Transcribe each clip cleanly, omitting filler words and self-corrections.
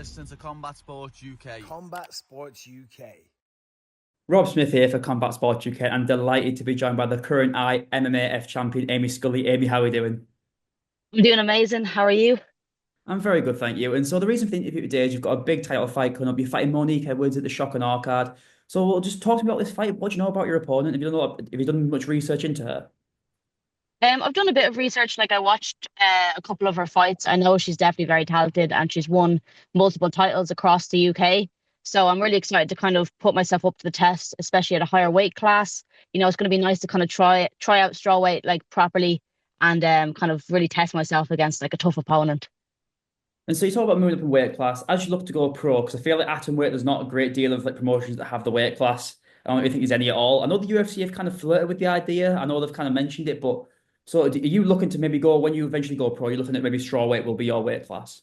listening to Combat Sports UK. Combat Sports UK. Rob Smith here for Combat Sports UK. I'm delighted to be joined by the current IMMAF champion, Amy Scully. Amy, how are we doing? I'm doing amazing. How are you? I'm very good, thank you. And so the reason for the interview today is you've got a big title fight coming up. You're fighting Monique Edwards at the Shock and Awe card. So just talk to me about this fight. What do you know about your opponent? Have you done much research into her? I've done a bit of research. Like I watched a couple of her fights. I know she's definitely very talented and she's won multiple titles across the UK. So I'm really excited to kind of put myself up to the test, especially at a higher weight class. It's going to be nice to kind of try out strawweight like properly and kind of really test myself against like a tough opponent. And so you talk about moving up in weight class. As you look to go pro, because I feel like atomweight, there's not a great deal of like promotions that have the weight class. I don't really think there's any at all. I know the UFC have kind of flirted with the idea. I know they've kind of mentioned it, but so are you looking to maybe go, when you eventually go pro, you're looking at maybe strawweight will be your weight class?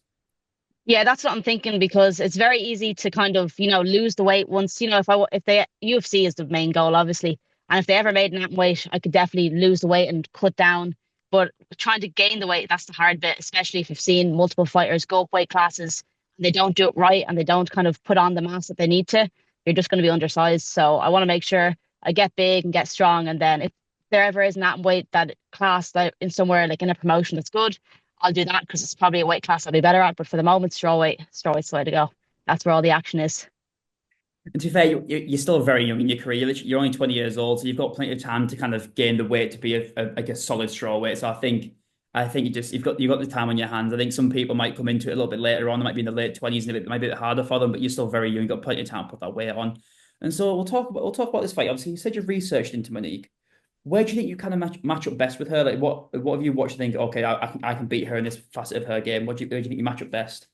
Yeah, that's what I'm thinking because it's very easy to kind of, lose the weight once, if the UFC is the main goal, obviously. And if they ever made an weight, I could definitely lose the weight and cut down. But trying to gain the weight, that's the hard bit, especially if you've seen multiple fighters go up weight classes and they don't do it right and they don't kind of put on the mass that they need to. You're just going to be undersized. So I want to make sure I get big and get strong. And then if there ever is an weight that class that in somewhere like in a promotion that's good, I'll do that because it's probably a weight class I'll be better at. But for the moment, strawweight's the way to go. That's where all the action is. And to be fair, you're still very young in your career. You're only 20 years old, so you've got plenty of time to kind of gain the weight to be a solid strawweight. So I think you've got the time on your hands. I think some people might come into it a little bit later on. They might be in the late 20s and it might be a bit harder for them, but you're still very young. You've got plenty of time to put that weight on. And so we'll talk about this fight. Obviously, you said you've researched into Monique. Where do you think you kind of match up best with her? Like what have you watched and think, okay, I can beat her in this facet of her game? Where do you think you match up best?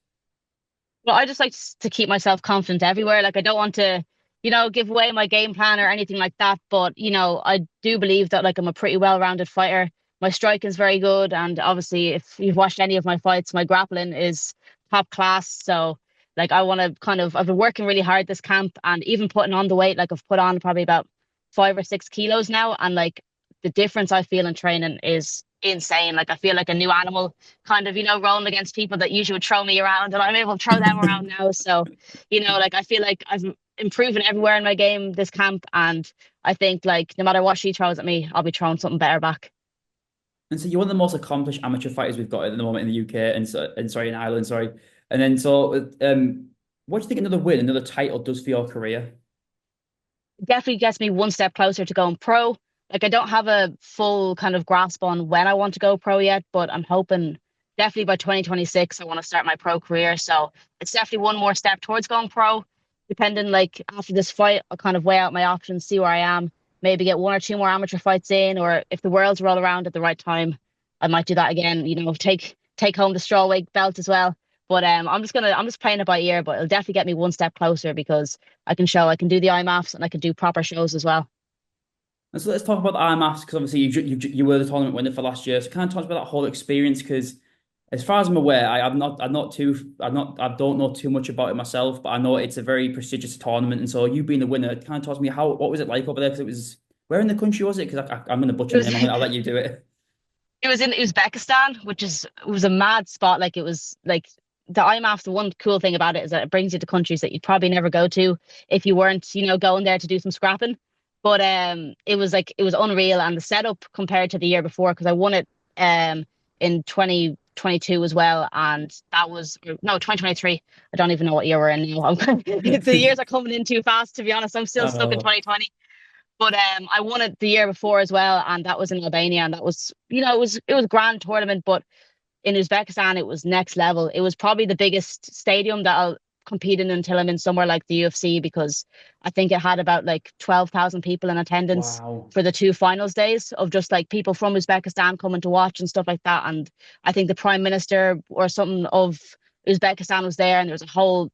Well, I just like to keep myself confident everywhere. Like I don't want to, give away my game plan or anything like that. But, I do believe that like I'm a pretty well-rounded fighter. My striking is very good. And obviously, if you've watched any of my fights, my grappling is top class. So like I want to I've been working really hard this camp and even putting on the weight, like I've put on probably about 5 or 6 kilos now. And like the difference I feel in training is insane. Like I feel like a new animal kind of, rolling against people that usually would throw me around and I'm able to throw them around now. So, like I feel like I've improving everywhere in my game this camp. And I think like no matter what she throws at me, I'll be throwing something better back. And so you're one of the most accomplished amateur fighters we've got at the moment in the UK in Ireland, sorry. And then so what do you think another title does for your career? It definitely gets me one step closer to going pro. Like I don't have a full kind of grasp on when I want to go pro yet, but I'm hoping definitely by 2026 I want to start my pro career. So it's definitely one more step towards going pro. Depending like after this fight, I'll kind of weigh out my options, see where I am, maybe get 1 or 2 more amateur fights in, or if the worlds roll around at the right time, I might do that again, take home the strawweight belt as well. But I'm just playing it by ear, but it'll definitely get me one step closer because I can show I can do the IMAFs and I can do proper shows as well. And so let's talk about the IMAFs because obviously you were the tournament winner for last year. So kind of talk about that whole experience because as far as I'm aware, I don't know too much about it myself, but I know it's a very prestigious tournament. And so you being the winner, kind of talk to me what was it like over there? Because where in the country was it? Because I'm going to butcher the name. I'll let you do it. It was in Uzbekistan, it was a mad spot. Like it was like the IMAF. The one cool thing about it is that it brings you to countries that you'd probably never go to if you weren't, going there to do some scrapping. But it was unreal, and the setup compared to the year before because I won it in 2022 as well, and that was no 2023. I don't even know what year we're in now. The years are coming in too fast, to be honest. I'm still stuck in 2020. But I won it the year before as well, and that was in Albania, and that was it was a grand tournament. But in Uzbekistan, it was next level. It was probably the biggest stadium that I'll compete in until I'm in somewhere like the UFC because I think it had about like 12,000 people in attendance. Wow. For the 2 finals days of just like people from Uzbekistan coming to watch and stuff like that. And I think the prime minister or something of Uzbekistan was there, and there was a whole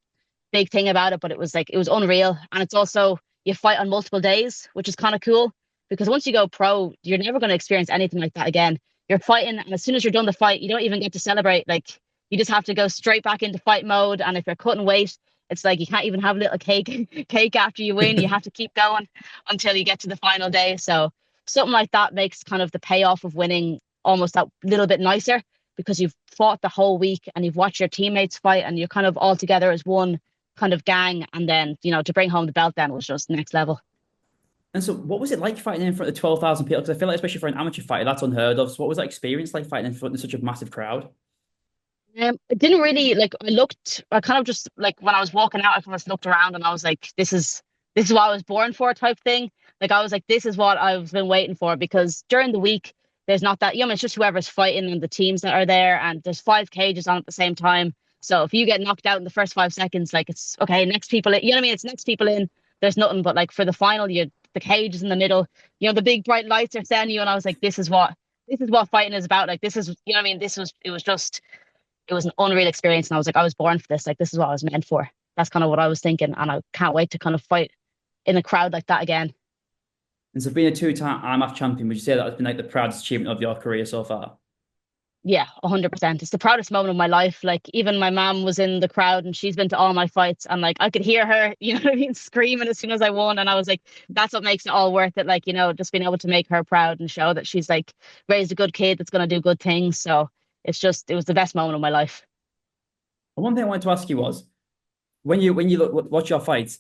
big thing about it. But it was unreal, and it's also you fight on multiple days, which is kind of cool because once you go pro, you're never going to experience anything like that again. You're fighting, and as soon as you're done the fight, you don't even get to celebrate. Like you just have to go straight back into fight mode. And if you're cutting weight, it's like you can't even have a little cake after you win. You have to keep going until you get to the final day. So something like that makes kind of the payoff of winning almost that little bit nicer because you've fought the whole week and you've watched your teammates fight and you're kind of all together as one kind of gang. And then, to bring home the belt then was just next level. And so, what was it like fighting in front of 12,000 people? Because I feel like, especially for an amateur fighter, that's unheard of. So, what was that experience like fighting in front of such a massive crowd? I didn't really like. I kind of just like when I was walking out, I kind of just looked around and I was like, this is what I was born for, type thing. Like I was like, this is what I've been waiting for because during the week there's not that. It's just whoever's fighting and the teams that are there, and there's 5 cages on at the same time. So if you get knocked out in the first 5 seconds, like it's okay. Next people in. You know what I mean? It's next people in. There's nothing but like for the final, the cage is in the middle. The big bright lights are sending you, and I was like, this is what fighting is about. Like this is, what I mean? It was an unreal experience. And I was like, I was born for this. Like, this is what I was meant for. That's kind of what I was thinking. And I can't wait to kind of fight in a crowd like that again. And so, being a two-time IMAF champion, would you say that has been like the proudest achievement of your career so far? Yeah, 100%. It's the proudest moment of my life. Like, even my mom was in the crowd and she's been to all my fights. And like, I could hear her, you know what I mean, screaming as soon as I won. And I was like, that's what makes it all worth it. Like, just being able to make her proud and show that she's like raised a good kid that's going to do good things. So it was the best moment of my life. One thing I wanted to ask you was, when you watch your fights,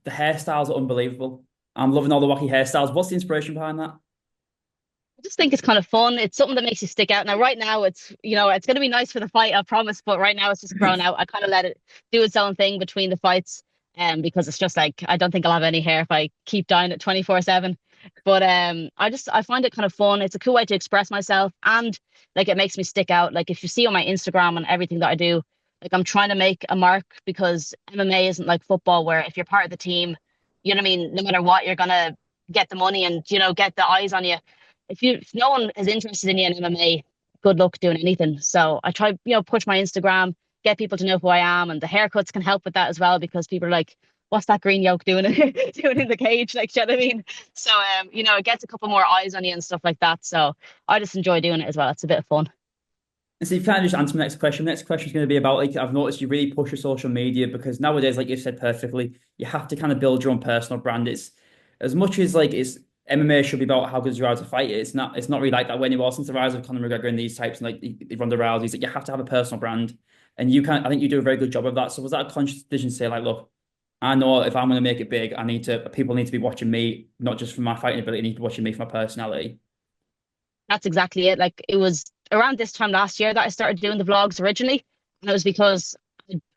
the hairstyles are unbelievable. I'm loving all the wacky hairstyles. What's the inspiration behind that? I just think it's kind of fun. It's something that makes you stick out. Now, right now, it's going to be nice for the fight, I promise. But right now, it's just grown out. I kind of let it do its own thing between the fights, because it's just like I don't think I'll have any hair if I keep dyeing it 24/7. But I find it kind of fun. It's a cool way to express myself, and like it makes me stick out. Like if you see on my Instagram and everything that I do, like I'm trying to make a mark because MMA isn't like football where if you're part of the team, you know what I mean, no matter what, you're gonna get the money and get the eyes on you. If no one is interested in you in MMA, good luck doing anything. So I try, push my Instagram, get people to know who I am, and the haircuts can help with that as well because people are like, what's that green yolk doing doing in the cage? Like, do you know what I mean? So it gets a couple more eyes on you and stuff like that. So I just enjoy doing it as well. It's a bit of fun. And so you kind of just answer my next question. The next question is going to be about, like, I've noticed you really push your social media because nowadays, like you said perfectly, you have to kind of build your own personal brand. It's as much as like it's MMA should be about how good you are as a fighter. It's not. It's not really like that anymore. Since the rise of Conor McGregor and these types and like Ronda Rousey's, like you have to have a personal brand, and you can. I think you do a very good job of that. So was that a conscious decision to say like, look, I know if I'm going to make it big, people need to be watching me, not just for my fighting ability, they need to be watching me for my personality. That's exactly it. Like it was around this time last year that I started doing the vlogs originally. And it was because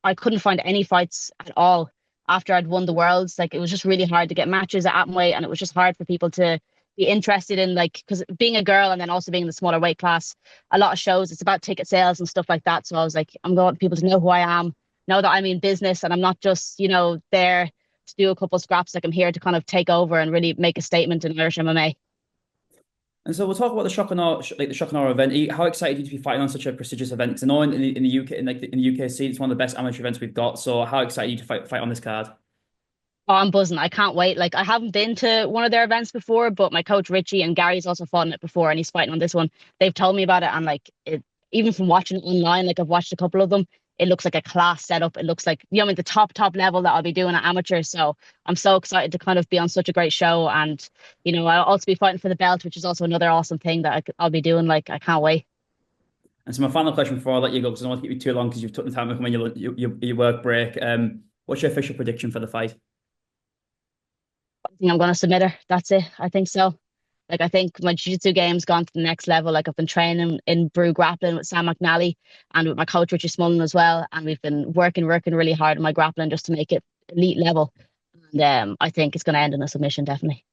I couldn't find any fights at all after I'd won the worlds. Like it was just really hard to get matches at atomweight, and it was just hard for people to be interested in, like, because being a girl and then also being in the smaller weight class, a lot of shows, it's about ticket sales and stuff like that. So I was like, I'm going to people to know who I am, know that I'm in business and I'm not just, there to do a couple of scraps. Like I'm here to kind of take over and really make a statement in Irish MMA. And so we'll talk about the Shock and Awe, like the Shock and Awe event. How excited are you to be fighting on such a prestigious event? Because I know in the UK, in the UK scene, it's one of the best amateur events we've got. So how excited are you to fight on this card? Oh, I'm buzzing. I can't wait. Like I haven't been to one of their events before, but my coach Richie and Gary's also fought in it before and he's fighting on this one. They've told me about it, and like it, even from watching it online, like I've watched a couple of them, it looks like a class setup. It looks like, the top level that I'll be doing at amateur. So I'm so excited to kind of be on such a great show. And, I'll also be fighting for the belt, which is also another awesome thing that I'll be doing. Like, I can't wait. And so my final question before I let you go, because I don't want to keep you too long because you've took the time to come in your work break. What's your official prediction for the fight? I think I'm going to submit her. That's it. I think so. Like, I think my jiu-jitsu game's gone to the next level. Like, I've been training in Brew grappling with Sam McNally and with my coach, Richie Smullen, as well. And we've been working really hard on my grappling just to make it elite level. And I think it's going to end in a submission, definitely.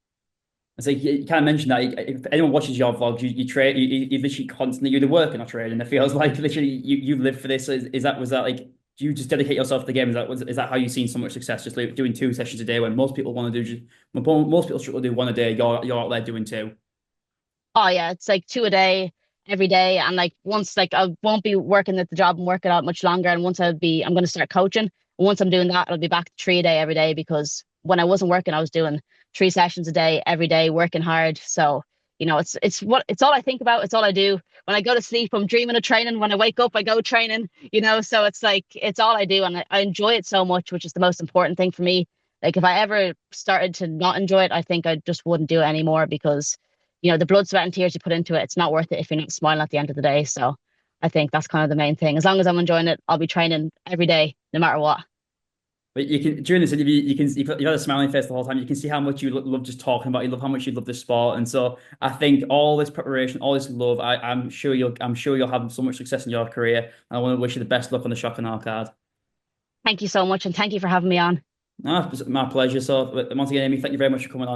So you kind of mentioned that if anyone watches your vlogs, you train, you literally constantly, you're the working or training. It feels like literally you live for this. Was that like, do you just dedicate yourself to the game? Is that how you've seen so much success? Just like doing 2 sessions a day when most people want to do most people struggle to do one a day. You're out there doing 2. Oh yeah, it's like 2 a day, every day. And like once, like I won't be working at the job and working out much longer. And once I'm going to start coaching. And once I'm doing that, I'll be back to 3 a day every day, because when I wasn't working, I was doing 3 sessions a day, every day, working hard. So, it's all I think about. It's all I do. When I go to sleep, I'm dreaming of training. When I wake up, I go training, so it's like, it's all I do. And I enjoy it so much, which is the most important thing for me. Like if I ever started to not enjoy it, I think I just wouldn't do it anymore, because, the blood, sweat and tears you put into it, it's not worth it if you're not smiling at the end of the day. So I think that's kind of the main thing. As long as I'm enjoying it, I'll be training every day, no matter what. But you can during this interview, you've had a smiling face the whole time. You can see how much you love just talking about. You love how much you love the sport, and so I think all this preparation, all this love, I'm sure you'll have so much success in your career. And I want to wish you the best luck on the Shock and Awe card. Thank you so much, and thank you for having me on. No, it's my pleasure. So once again, Amy, thank you very much for coming on.